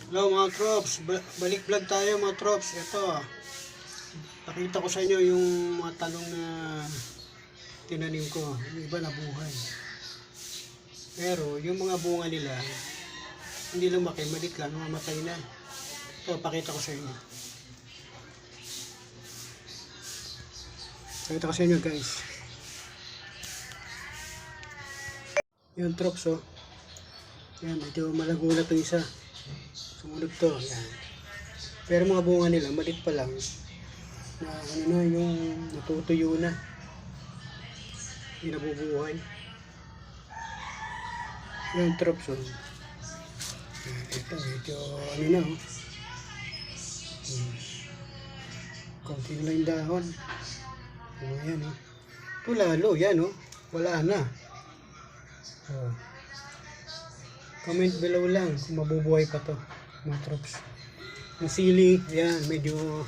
Hello mga trops, balik vlog tayo mga trops. Ito, pakita ko sa inyo yung mga talong na tinanim ko. Yung iba nabuhay. Pero yung mga bunga nila, hindi lumaki, malit lang, mamatay na. Ito, pakita ko sa inyo. Pakita ko sa inyo guys. Yung trops oh. Yan, ito malago na ito isa. Sumunod to, yan. Pero mga bunga nila, malit pa lang. Na ano na, yung natutuyo na. Hindi nabubuhay. Yung trops oh. Yan, ito, medyo ano na oh. Konti na lang yung dahon. Yan oh. Ito lalo, yan oh. Wala na. Oh. Comment below lang kung mabubuhay pa to mga trops. Yung sili, ayan, medyo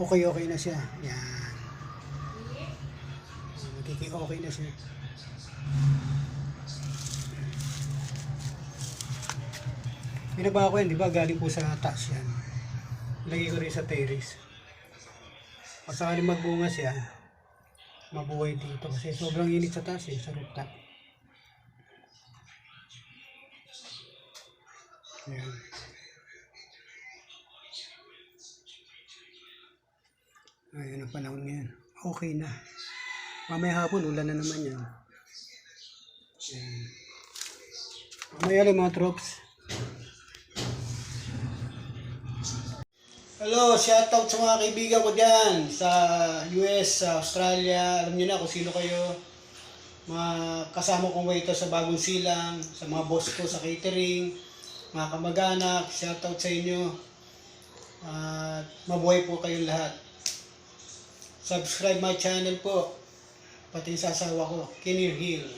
okay na siya. Ayan. Magiging okay na siya. Binaba ko yan, di ba? Galing po sa taas yan. Lagay ko rin sa terrace. Pasakali magbunga siya, mabuhay dito kasi sobrang init sa taas sa rooftop. Ayan. Ayan ang panahon ngayon. Okay na. Mamaya hapon, ulan na naman yan. Ayan. Mamaya lang mga trops. Hello, shoutout sa mga kaibigan ko dyan sa US, sa Australia. Alam niyo na kung sino kayo. Mga kasama kong waiter sa Bagong Silang, sa mga boss ko sa catering, mga kamag-anak, shoutout sa inyo. Mabuhay po kayong lahat. Subscribe my channel po. Pati sa asawa ko, Kinir Hill.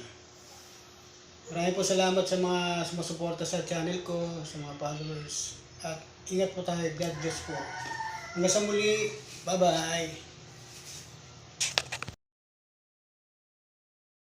Maraming po salamat sa mga sumusuporta sa channel ko, sa mga followers. At ingat po tayo. God bless po. Hanggang sa muli. Bye-bye.